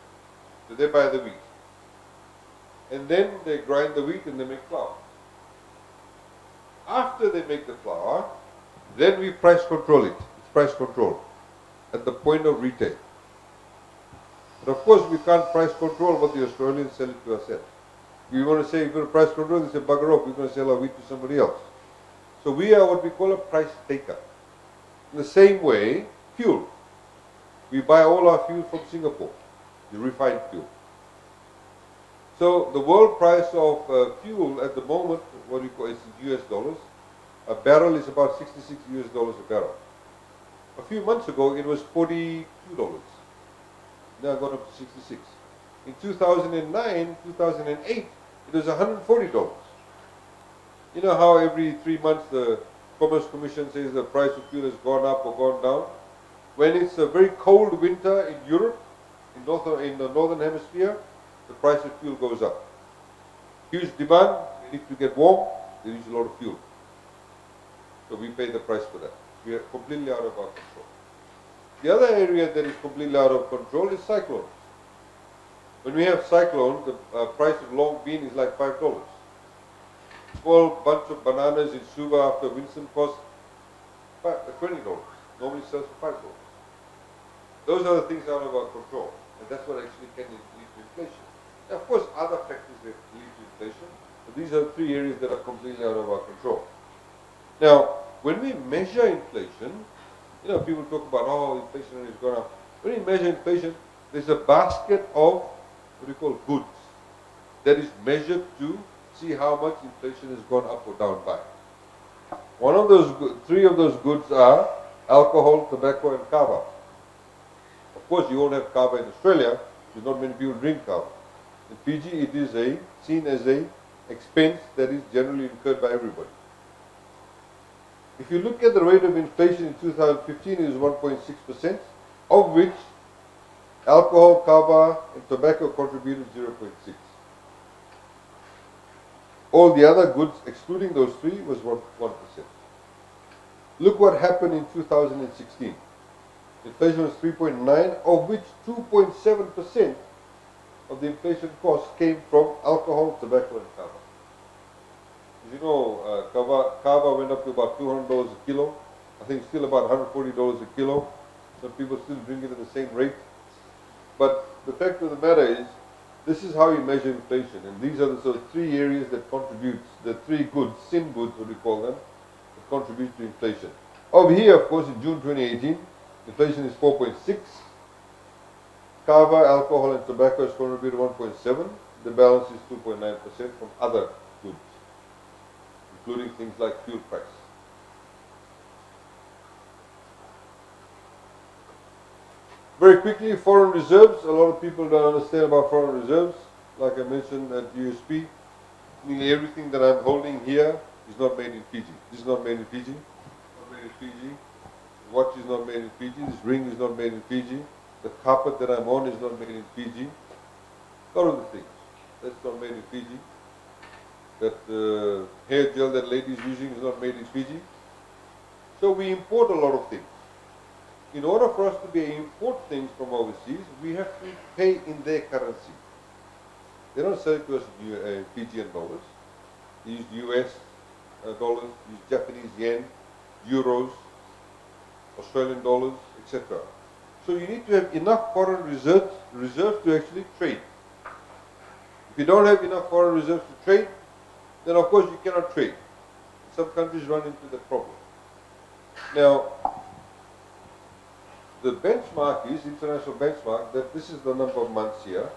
So they buy the wheat. And then they grind the wheat and they make flour. After they make the flour, then we price control it. It's price control at the point of retail. But of course, we can't price control what the Australians sell it to us at. We want to say, if we're going to price control, they say, bugger off, we're going to sell our wheat to somebody else. So we are what we call a price taker. In the same way, fuel. We buy all our fuel from Singapore, the refined fuel. So the world price of fuel at the moment, what we call it's US dollars, a barrel is about 66 US dollars a barrel. A few months ago, it was $42. Now gone up to 66. In 2009, 2008, it was $140. You know how every 3 months the Commerce Commission says the price of fuel has gone up or gone down? When it's a very cold winter in Europe, in the northern hemisphere, the price of fuel goes up. Huge demand, if you get warm, they use a lot of fuel. So we pay the price for that. We are completely out of our control. The other area that is completely out of control is cyclones. When we have cyclones, the price of long bean is like $5. Small bunch of bananas in Suva after Winston cost $20. Normally sells for $5. Those are the things out of our control, and that's what actually can lead to inflation. Now, of course, other factors that lead to inflation, but these are the three areas that are completely out of our control. Now, when we measure inflation, people talk about, oh, inflation has gone up. When we measure inflation, there's a basket of what we call goods that is measured to see how much inflation has gone up or down by. One of those, three of those goods are alcohol, tobacco, and kava. Of course, you won't have kava in Australia, because not many people drink kava. In Fiji, it is seen as an expense that is generally incurred by everybody. If you look at the rate of inflation in 2015, it is 1.6%, of which alcohol, kava, and tobacco contributed 0.6%. All the other goods, excluding those three, was 1%. Look what happened in 2016. Inflation was 3.9%, of which 2.7% of the inflation cost came from alcohol, tobacco, and kava. As you know, kava went up to about $200 a kilo. I think still about $140 a kilo. Some people still drink it at the same rate. But the fact of the matter is, this is how you measure inflation. And these are the sort of three areas that contribute, the three goods, sin goods, what we call them, that contribute to inflation. Over here, of course, in June 2018, inflation is 4.6. Kava, alcohol, and tobacco has contributed 1.7. The balance is 2.9% from other goods, including things like fuel price. Very quickly, foreign reserves. A lot of people don't understand about foreign reserves. Like I mentioned at USP, nearly everything that I'm holding here is not made in Fiji. This is not made in Fiji. Not made in Fiji. The watch is not made in Fiji. This ring is not made in Fiji. The carpet that I'm on is not made in Fiji. A lot of the things. That's not made in Fiji. That hair gel that lady is using is not made in Fiji. So we import a lot of things. In order for us to be import things from overseas, we have to pay in their currency. They don't sell it to us in Fijian dollars. They use US dollars, use Japanese yen, euros, Australian dollars, etc. So you need to have enough foreign reserves to actually trade. If you don't have enough foreign reserves to trade, then of course you cannot trade. Some countries run into the problem. Now, the benchmark is, international benchmark, that this is the number of months here.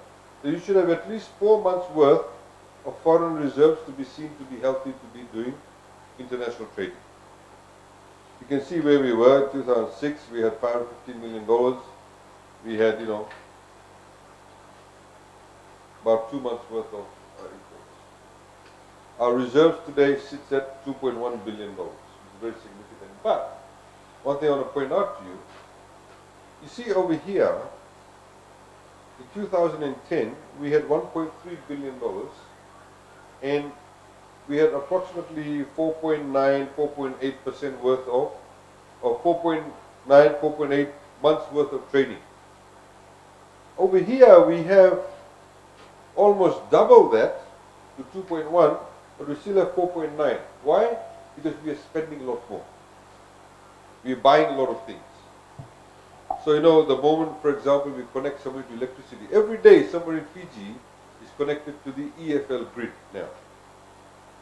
So you should have at least 4 months worth of foreign reserves to be seen to be healthy to be doing international trading. You can see where we were in 2006. We had $515 million. We had, about 2 months worth of imports. Our reserves today sits at $2.1 billion, which is very significant. But one thing I want to point out to you, you see over here, in 2010, we had $1.3 billion, and we had approximately 4.8% worth of, or 4.8 months worth of trading. Over here, we have almost double that to 2.1, but we still have 4.9. Why? Because we are spending a lot more. We are buying a lot of things. So, the moment, for example, we connect somebody to electricity, every day somebody in Fiji is connected to the EFL grid now.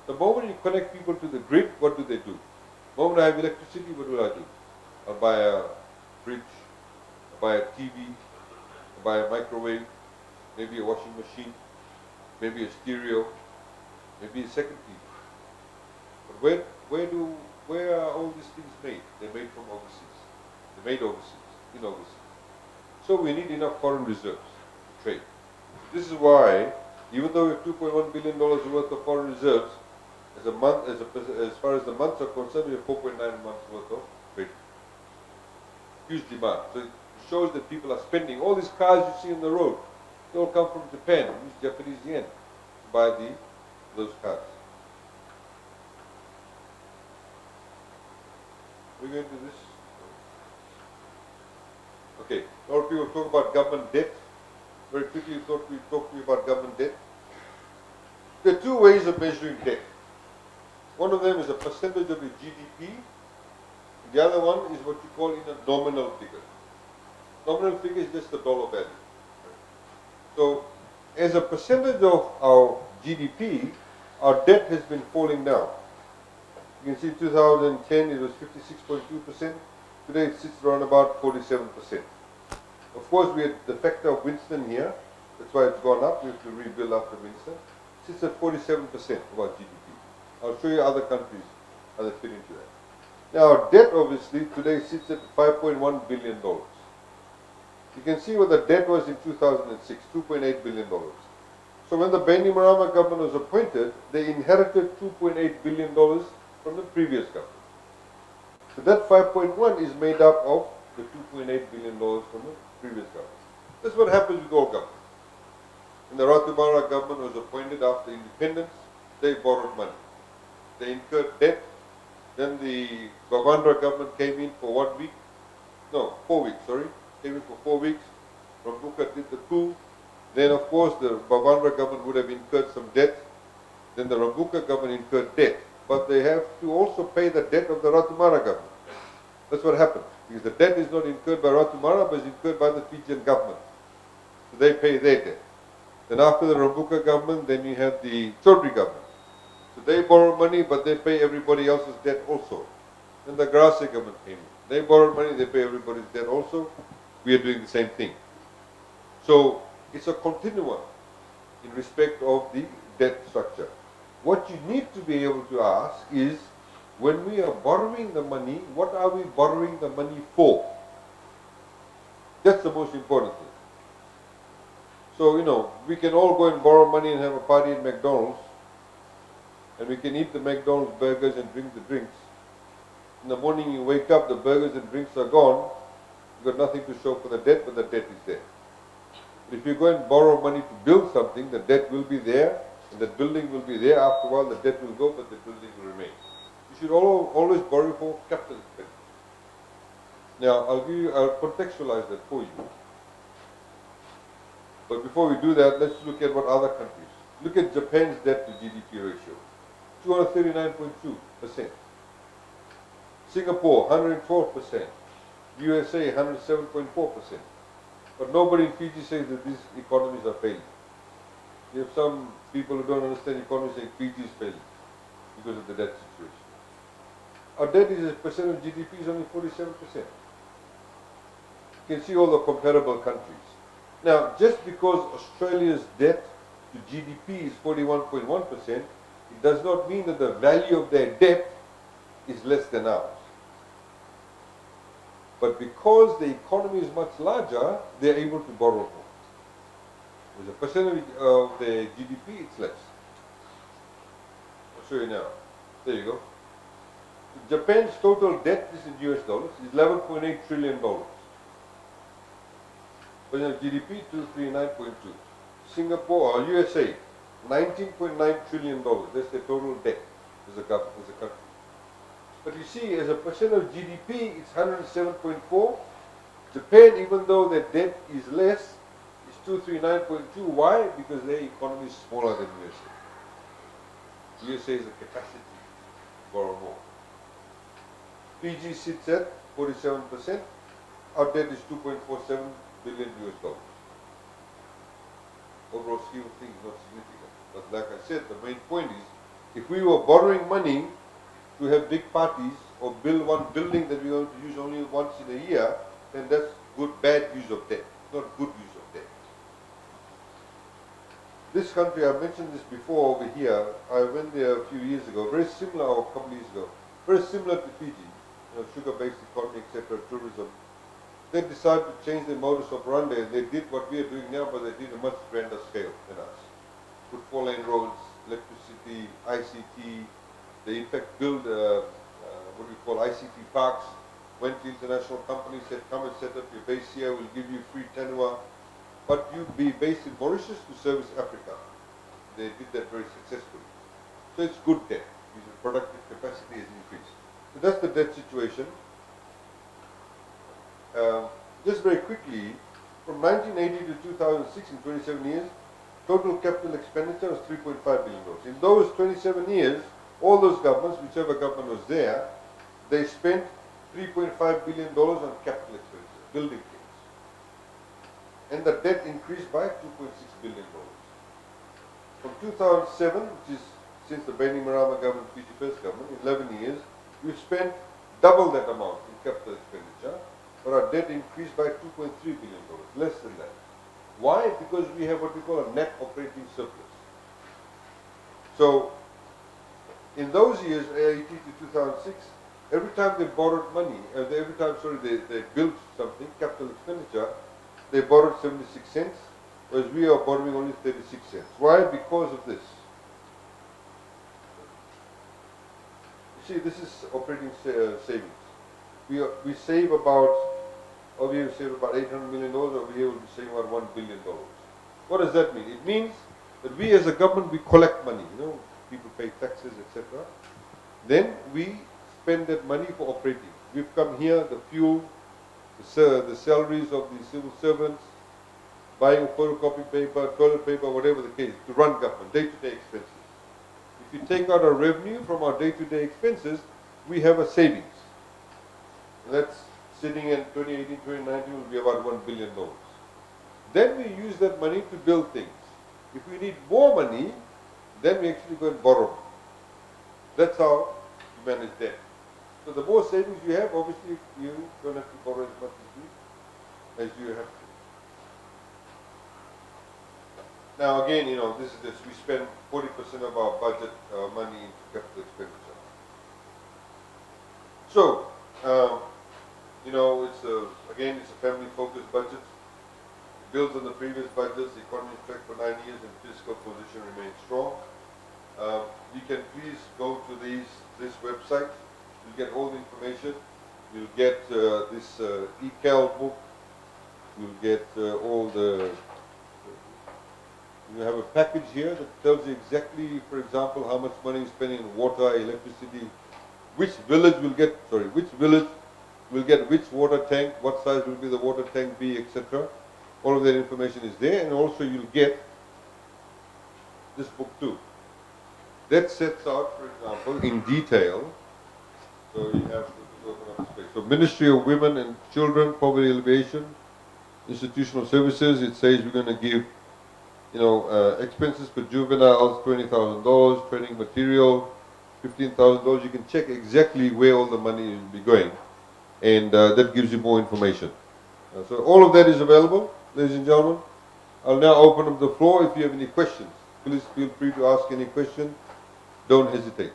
The moment you connect people to the grid, what do? The moment I have electricity, what will I do? I'll buy a fridge, I'll buy a TV, I'll buy a microwave, maybe a washing machine, maybe a stereo, maybe a second TV. But where are all these things made? They're made from overseas. They're made overseas. So we need enough foreign reserves to trade. This is why, even though we have $2.1 billion worth of foreign reserves, as far as the months are concerned, we have 4.9 months worth of trade. Huge demand. So it shows that people are spending. All these cars you see on the road, they all come from Japan. We use Japanese yen to buy those cars. Are we going to this? Okay, a lot of people talk about government debt. Very quickly, thought we'd talk to you about government debt. There are two ways of measuring debt. One of them is a percentage of the GDP. The other one is what you call in a nominal figure. Nominal figure is just the dollar value. So, as a percentage of our GDP, our debt has been falling down. You can see 2010 it was 56.2%. Today it sits around about 47%. Of course, we had the factor of Winston here. That's why it's gone up. We have to rebuild after Winston. It sits at 47% of our GDP. I'll show you other countries how they fit into that. Now, our debt obviously today sits at $5.1 billion. You can see what the debt was in 2006, $2.8 billion. So when the Bainimarama government was appointed, they inherited $2.8 billion from the previous government. So that 5.1 is made up of the $2.8 billion from the previous government. That's what happens with all governments. When the Ratumara government was appointed after independence, they borrowed money. They incurred debt. Then the Bavandra government came in for 1 week. No, 4 weeks, sorry. Came in for 4 weeks. Rambuka did the coup. Then, of course, the Bavandra government would have incurred some debt. Then the Rambuka government incurred debt. But they have to also pay the debt of the Ratumara government. That's what happened. Because the debt is not incurred by Ratumara, but is incurred by the Fijian government. So they pay their debt. Then after the Rambuka government, then you have the Chaudhry government. So they borrow money, but they pay everybody else's debt also. Then the Grassy government came in. They borrow money, they pay everybody's debt also. We are doing the same thing. So it's a continuum in respect of the debt structure. What you need to be able to ask is, when we are borrowing the money, what are we borrowing the money for? That's the most important thing. So, we can all go and borrow money and have a party at McDonald's, and we can eat the McDonald's burgers and drink the drinks. In the morning you wake up, the burgers and drinks are gone. You've got nothing to show for the debt, but the debt is there. If you go and borrow money to build something, the debt will be there, and the building will be there. After a while, the debt will go, but the building will remain. You should always borrow for capital expenditure. Now, I'll contextualize that for you. But before we do that, let's look at what other countries. Look at Japan's debt to GDP ratio, 239.2%. Singapore, 112%. USA, 107.4%. But nobody in Fiji says that these economies are failing. You have some people who don't understand economy saying Fiji is failing because of the debt situation. Our debt is as a percent of GDP is only 47%. You can see all the comparable countries. Now, just because Australia's debt to GDP is 41.1%, it does not mean that the value of their debt is less than ours. But because the economy is much larger, they are able to borrow more. As a percentage of the GDP, it's less. I'll show you now. There you go. Japan's total debt, this is US dollars, is $11.8 trillion. Percent of GDP, 239.2. Singapore or USA, $19.9 trillion. That's the total debt as a country. But you see, as a percent of GDP, it's 107.4. Japan, even though their debt is less, is 239.2. Why? Because their economy is smaller than USA. USA is a capacity to borrow more. Fiji sits at 47%. Our debt is 2.47 billion US dollars. Overall scheme of things, not significant. But like I said, the main point is, if we were borrowing money to have big parties or build one building that we want to use only once in a year, then that's bad use of debt, not good use of debt. This country, I mentioned this before over here, I went there a few years ago, very similar, or a couple of years ago, very similar to Fiji, sugar-based economy, etc., tourism. They decided to change their modus operandi, and they did what we are doing now, but they did a much grander scale than us. Put 4-lane roads, electricity, ICT. They in fact built what we call ICT parks, went to international companies, said come and set up your base here, we'll give you free tenure, but you'll be based in Mauritius to service Africa. They did that very successfully. So it's good debt, because productive capacity has increased. So that's the debt situation. Just very quickly, from 1980 to 2006, in 27 years, total capital expenditure was $3.5 billion. In those 27 years, all those governments, whichever government was there, they spent $3.5 billion on capital expenditure, building things. And the debt increased by $2.6 billion. From 2007, which is since the Bainimarama government, Fiji first government, in 11 years, we've spent double that amount in capital expenditure, but our debt increased by $2.3 billion, less than that. Why? Because we have what we call a net operating surplus. So, in those years, 80 to 2006, every time they borrowed money, every time, they built something, capital expenditure, they borrowed 76 cents, whereas we are borrowing only 36 cents. Why? Because of this. You see, this is operating savings. We save about, over here we save about $800 million, over here we'll be saving about $1 billion. What does that mean? It means that we as a government, we collect money, people pay taxes, etc. Then we spend that money for operating. We've come here, the fuel, the salaries of the civil servants, buying photocopy paper, toilet paper, whatever the case, to run government, day-to-day expenses. If you take out our revenue from our day-to-day expenses, we have a savings. And that's sitting in 2018, 2019 will be about $1 billion. Then we use that money to build things. If we need more money, then we actually go and borrow. That's how you manage debt. So the more savings you have, obviously you don't have to borrow as much as you have to. Now again, this is this. We spend 40% of our budget money into capital expenditure. So, it's a family-focused budget. It builds on the previous budgets. The economy is tracked for 9 years and fiscal position remains strong. You can please go to this website. You'll get all the information. You'll get this e-cal book. You'll get all the. You have a package here that tells you exactly, for example, how much money is spending on water, electricity, which village will get which water tank, what size will be the water tank be, etc. All of that information is there, and also you'll get this book too. That sets out, for example, in detail. So you have to open up the space. So Ministry of Women and Children, Poverty Alleviation, Institutional Services. It says we're going to give, expenses for juveniles, $20,000, training material, $15,000. You can check exactly where all the money will be going, and that gives you more information. So all of that is available, ladies and gentlemen. I'll now open up the floor. If you have any questions, please feel free to ask any question. Don't hesitate.